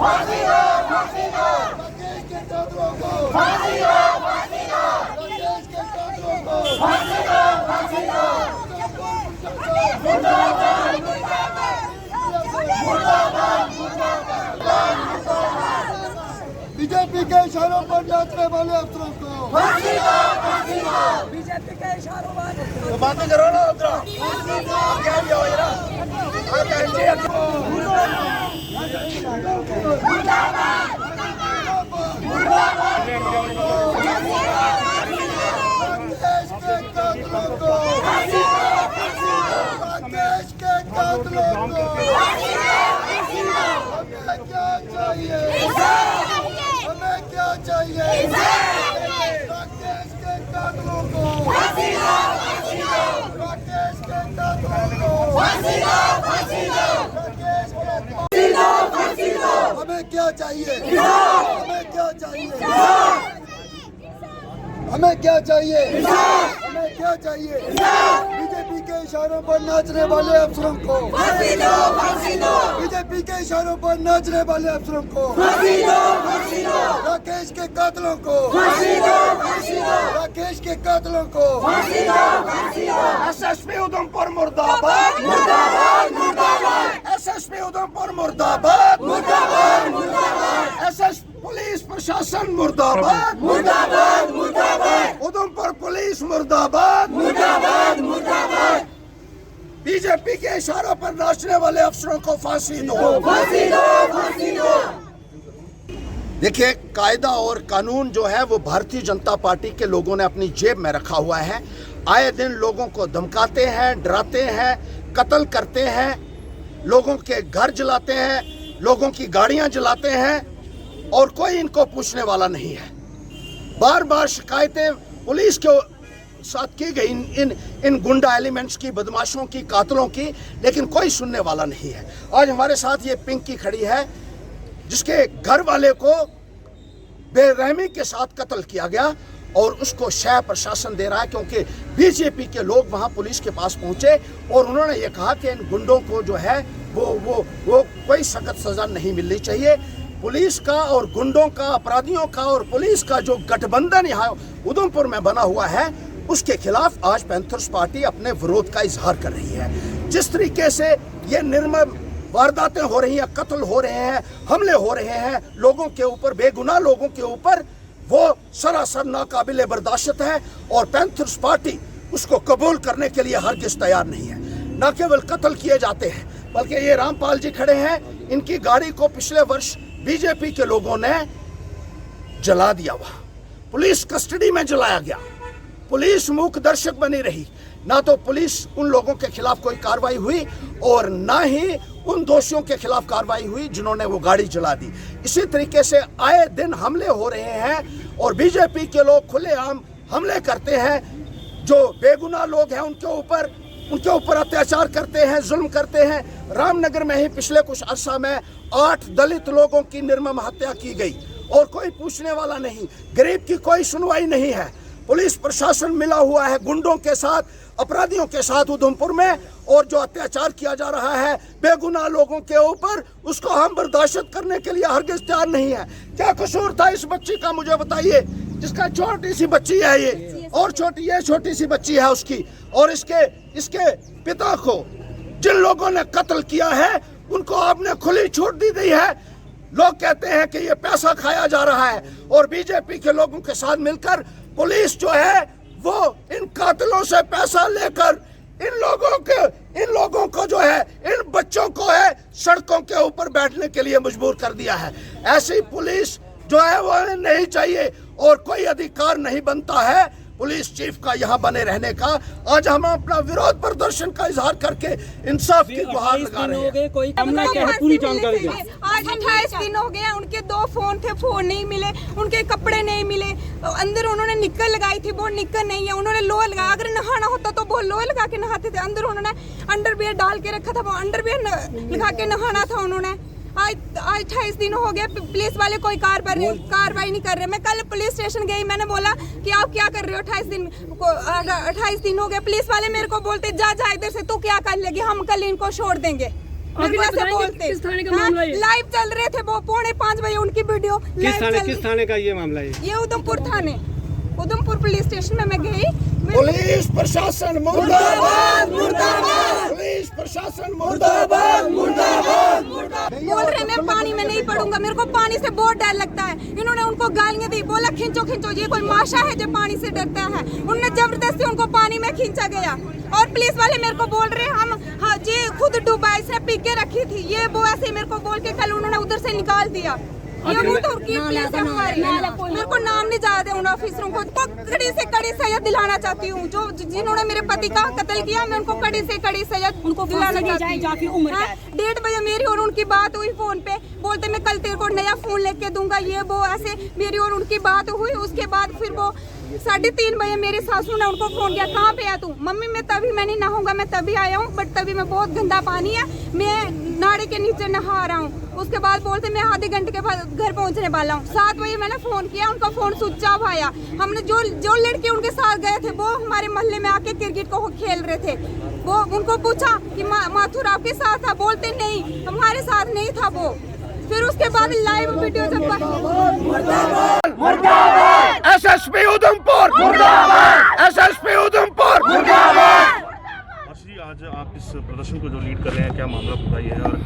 फांसी दो, फांसी दो, राकेश के कातलों को फांसी दो, फांसी दो, राकेश के कातलों को फांसी दो, फांसी दो, मुर्दाबाद, मुर्दाबाद, मुर्दाबाद, बीजेपी के इशारों पर नाचने वाले अफसरों को फांसी दो, फांसी दो, बीजेपी के इशारों पर तो बातें करो ना उधर क्या भी हो यार राकेश के कातलों को हमें क्या चाहिए, हमें क्या चाहिए, राकेश के कातलों को राकेश के कातलों को हमें क्या चाहिए, हमें क्या चाहिए, हमें क्या चाहिए, हमें क्या चाहिए, बीजेपी के इशारों पर नाचने वाले अफसरों को फांसी दो, फांसी दो, बीजेपी के इशारों पर नाचने वाले अफसरों को फांसी दो, फांसी दो, राकेश के कातलों को फांसी दो, फांसी दो, राकेश के कातलों को फांसी दो, फांसी दो, एसएसपी उधमपुर मुर्दाबाद, मुर्दाबाद, मुर्दाबाद, एसएसपी उधमपुर मुर्दाबाद, मुर्दाबाद, मुर्दाबाद, एसएसपी पुलिस प्रशासन मुर्दाबाद, मुर्दाबाद, मुर्दाबाद, उधमपुर पुलिस मुर्दाबाद, मुर्दाबाद, मुर्दाबाद, बीजेपी के इशारों पर नाचने वाले अफसरों को फांसी दो, फांसी दो, फांसी दो। देखिए, कायदा और कानून जो है वो भारतीय जनता पार्टी के लोगों ने अपनी जेब में रखा हुआ है। आए दिन लोगों को धमकाते हैं, डराते हैं, कत्ल करते हैं, लोगों के घर जलाते हैं, लोगों की गाड़ियां जलाते हैं और कोई इनको पूछने वाला नहीं है। बार बार शिकायतें पुलिस के साथ की गई इन गुंडा एलिमेंट्स की, बदमाशों की, कातलों की, लेकिन कोई सुनने वाला नहीं है। आज हमारे साथ ये पिंकी खड़ी है जिसके घर वाले को बेरहमी के साथ कत्ल किया गया और उसको शह प्रशासन दे रहा है, क्योंकि बीजेपी के लोग वहां पुलिस के पास पहुंचे और उन्होंने ये कहा कि इन गुंडों को जो है वो कोई सख्त सजा नहीं मिलनी चाहिए। पुलिस का और गुंडों का, अपराधियों का और पुलिस का जो गठबंधन यहाँ उधमपुर में बना हुआ है, उसके खिलाफ आज पैंथर्स पार्टी अपने विरोध का इजहार कर रही है। जिस तरीके से ये निर्मम वारदातें हो रही हैं, कत्ल हो रहे हैं, हमले हो रहे हैं लोगों के ऊपर, बेगुनाह लोगों के ऊपर, वो सरासर नाकाबिले बर्दाश्त है और पैंथर्स पार्टी उसको कबूल करने के लिए हरगिज तैयार नहीं है। न केवल कत्ल किए जाते हैं बल्कि ये रामपाल जी खड़े हैं, इनकी गाड़ी को पिछले वर्ष बीजेपी के लोगों ने जला दिया, वहां पुलिस कस्टडी में जलाया गया, पुलिस मूक दर्शक बनी रही। ना तो पुलिस उन लोगों के खिलाफ कोई कार्रवाई हुई और ना ही उन दोषियों के खिलाफ कार्रवाई हुई जिन्होंने वो गाड़ी जला दी। इसी तरीके से आए दिन हमले हो रहे हैं और बीजेपी के लोग खुलेआम हमले करते हैं। जो बेगुनाह लोग हैं उनके ऊपर अत्याचार करते हैं, जुल्म करते हैं। रामनगर में ही पिछले कुछ अरसा में 8 दलित लोगों की निर्मम हत्या की गई और कोई पूछने वाला नहीं, गरीब की कोई सुनवाई नहीं है। पुलिस प्रशासन मिला हुआ है गुंडों के साथ, अपराधियों के साथ उधमपुर में, और जो अत्याचार किया जा रहा है बेगुनाह लोगों के ऊपर, उसको हम बर्दाश्त करने के लिए हरगिज तैयार नहीं है। क्या कसूर था इस बच्ची का, मुझे बताइए, जिसका छोटी सी बच्ची है ये, और छोटी सी बच्ची है उसकी, और इसके पिता को जिन लोगों ने कत्ल किया है उनको आपने खुली छूट दी गई है। लोग कहते हैं कि ये पैसा खाया जा रहा है और बीजेपी के लोगों के साथ मिलकर पुलिस जो है वो इन कातिलों से पैसा लेकर इन लोगों को जो है, इन बच्चों को है, सड़कों के ऊपर बैठने के लिए मजबूर कर दिया है। ऐसी पुलिस जो है वो नहीं चाहिए और कोई अधिकार नहीं बनता है पुलिस चीफ का यहाँ बने रहने का। आज हम अपना विरोध प्रदर्शन का इजहार करके इंसाफ की गुहार लगा रहे हैं। कोई हमला क्या है, पूरी जानकारी दें। आज 28 दिन हो गए, उनके 2 फोन थे, फोन नहीं मिले, उनके कपड़े नहीं मिले, अंदर उन्होंने निक्कर लगाई थी, वो निक्कर नहीं है, उन्होंने लोहा लगाया। अगर नहाना होता तो वो लोहा लगा के नहाते थे, अंदर उन्होंने अंडरवियर डाल के रखा था, वो अंडरवियर लगा के नहाना था उन्होंने। आज 28 दिन हो गए, पुलिस वाले कोई कार्रवाई नहीं कर रहे। मैं कल पुलिस स्टेशन गई, मैंने बोला कि आप क्या कर रहे हो, 28 दिन हो गए। पुलिस वाले मेरे को बोलते जा इधर से, तू क्या कर लेगी, हम कल इनको छोड़ देंगे। मेरे को ऐसे बोलते। किस थाने का मामला है? लाइव चल रहे थे वो 4:45 बजे उनकी वीडियो। किस थाने का ये मामला है? ये उधमपुर थाने, उधमपुर पुलिस स्टेशन में मैं गई। पुलिस प्रशासन मुर्दाबाद मुर्दाबाद, पुलिस प्रशासन मुर्दाबाद मुर्दाबाद। बोल रहे मैं पानी में नहीं पड़ूंगा, मेरे को पानी से बहुत डर लगता है। इन्होंने उनको गालियां दी, बोला खींचो खींचो, ये कोई माशा है जो पानी से डरता है। उन्होंने जबरदस्ती उनको पानी में खींचा गया और पुलिस वाले मेरे को बोल रहे हम हाँ जी खुद डूबा, इसने पी के रखी थी, ये वो ऐसे मेरे को बोल के कल उन्होंने उधर से निकाल दिया। ये उधमपुर की पुलिस है हमारी, मेरे को नाम नहीं जा रहे उन ऑफिसरों को। तो कड़ी से कड़ी सजा दिलाना चाहती हूँ, जो जिन्होंने मेरे पति का कत्ल किया, मैं उनको कड़ी से कड़ी सजा उनको दिलाना चाहती हूँ। 1:30 बजे मेरी और उनकी बात हुई फोन पे, बोलते मैं कल तेरे को नया फोन लेके दूंगा, ये वो ऐसे मेरी और उनकी बात हुई। उसके बाद फिर वो 3:30 बजे मेरे सासू ने उनको फोन किया, कहाँ पे है तू? मम्मी मैं नहीं नहाऊंगा, मैं तभी आया हूँ, बट तभी मैं बहुत गंदा पानी है, मैं नाड़े के नीचे नहा रहा हूँ। उसके बाद बोलते मैं आधे घंटे के बाद घर पहुँचने वाला हूँ। 7 बजे मैंने फोन किया, उनका फोन स्विच ऑफ आया। हमने जो लड़के उनके साथ गए थे वो हमारे मोहल्ले में आके क्रिकेट को खेल रहे थे। वो उनको पूछा कि माथुर आपके साथ था? बोलते नहीं, हमारे साथ नहीं था वो। फिर उसके बाद लाइव वीडियो जब एसएसपी उधमपुर मुर्दाबाद, एसएसपी उधमपुर मुर्दाबाद। जी आज आप इस प्रदर्शन को जो लीड कर रहे हैं, क्या मामला पूरा ये है और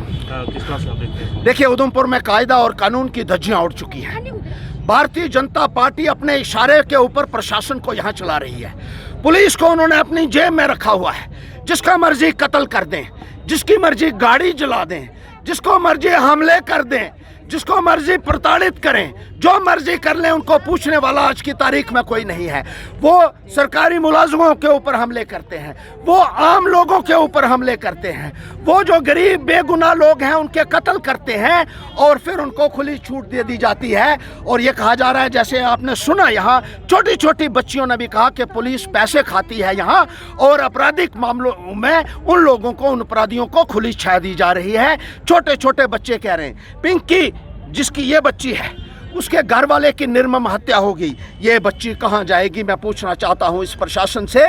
किस तरह से आप देखते हैं? देखिए, उधमपुर में कायदा और कानून की धज्जियां उड़ चुकी हैं। भारतीय जनता पार्टी अपने इशारे के ऊपर प्रशासन को यहाँ चला रही है। पुलिस को उन्होंने अपनी जेब में रखा हुआ है, जिसका मर्जी कत्ल कर दें, जिसकी मर्जी गाड़ी जला दें, जिसको मर्जी हमले कर दें, जिसको मर्जी प्रताड़ित करें, जो मर्जी कर लें, उनको पूछने वाला आज की तारीख में कोई नहीं है। वो सरकारी मुलाजमों के ऊपर हमले करते हैं, वो आम लोगों के ऊपर हमले करते हैं, वो जो गरीब बेगुनाह लोग हैं उनके कत्ल करते हैं और फिर उनको खुली छूट दे दी जाती है। और ये कहा जा रहा है, जैसे आपने सुना, यहाँ छोटी छोटी बच्चियों ने भी कहा कि पुलिस पैसे खाती है यहाँ, और आपराधिक मामलों में उन लोगों को, उन अपराधियों को खुली छाया दी जा रही है। छोटे छोटे बच्चे कह रहे हैं, पिंकी जिसकी ये बच्ची है, उसके घर वाले की निर्मम हत्या हो गई, ये बच्ची कहाँ जाएगी? मैं पूछना चाहता हूँ इस प्रशासन से।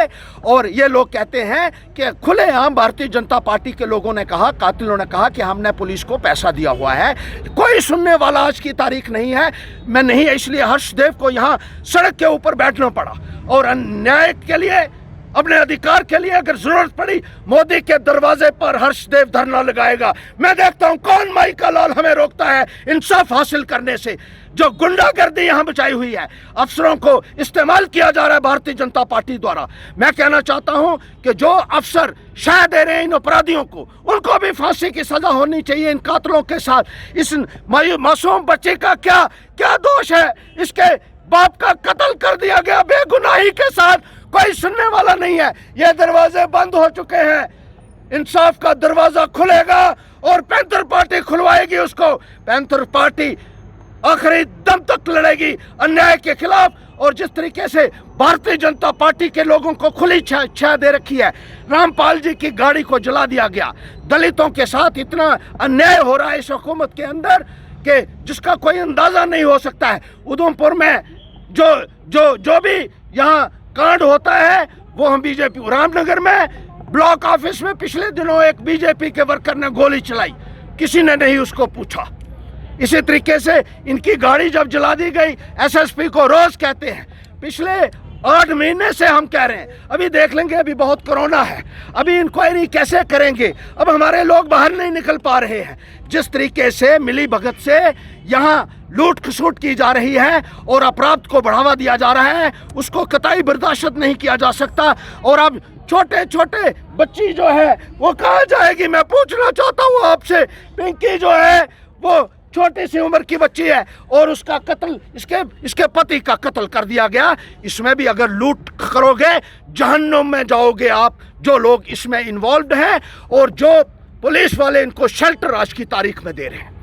और ये लोग कहते हैं कि खुलेआम भारतीय जनता पार्टी के लोगों ने कहा, कातिलों ने कहा कि हमने पुलिस को पैसा दिया हुआ है। कोई सुनने वाला आज की तारीख नहीं है। मैं नहीं, इसलिए हर्षदेव को यहाँ सड़क के ऊपर बैठना पड़ा और अन्याय के लिए, अपने अधिकार के लिए अगर जरूरत पड़ी मोदी के दरवाजे पर हर्षदेव धरना लगाएगा। मैं देखता हूं कौन माई का लाल हमें रोकता है इंसाफ हासिल करने से। जो गुंडागर्दी यहाँ बचाई हुई है, अफसरों को इस्तेमाल किया जा रहा है भारतीय जनता पार्टी द्वारा। मैं कहना चाहता हूं कि जो अफसर शह दे रहे हैं इन अपराधियों को, उनको भी फांसी की सजा होनी चाहिए इन कातलों के साथ। इस मासूम बच्चे का क्या दोष है? इसके बाप का कत्ल कर दिया गया बेगुनाही के साथ। कोई सुनने वाला नहीं है। ये दरवाजे बंद हो चुके हैं, इंसाफ का दरवाजा खुलेगा और पैंथर पार्टी खुलवाएगी उसको। पैंथर पार्टी आखिरी दम तक लड़ेगी अन्याय के खिलाफ। और जिस तरीके से भारतीय जनता पार्टी के लोगों को खुली छाया दे रखी है, रामपाल जी की गाड़ी को जला दिया गया, दलितों के साथ इतना अन्याय हो रहा है इस हुकूमत के अंदर कि जिसका कोई अंदाजा नहीं हो सकता है। उधमपुर में जो भी यहाँ कांड होता है वो हम बीजेपी, रामनगर में ब्लॉक ऑफिस में पिछले दिनों एक बीजेपी के वर्कर ने गोली चलाई, किसी ने नहीं उसको पूछा। इसी तरीके से इनकी गाड़ी जब जला दी गई, एसएसपी को रोज कहते हैं, पिछले 8 महीने से हम कह रहे हैं अभी देख लेंगे, अभी बहुत कोरोना है, अभी इंक्वायरी कैसे करेंगे, अब हमारे लोग बाहर नहीं निकल पा रहे हैं। जिस तरीके से मिली भगत से यहाँ लूट खसूट की जा रही है और अपराध को बढ़ावा दिया जा रहा है, उसको कतई बर्दाश्त नहीं किया जा सकता। और अब छोटे छोटे बच्ची जो है वो कहाँ जाएगी? मैं पूछना चाहता हूँ आपसे। पिंकी जो है वो छोटी सी उम्र की बच्ची है और उसका कत्ल, इसके पति का कत्ल कर दिया गया। इसमें भी अगर लूट करोगे जहन्नुम में जाओगे आप, जो लोग इसमें इन्वॉल्व हैं और जो पुलिस वाले इनको शेल्टर आज की तारीख में दे रहे हैं।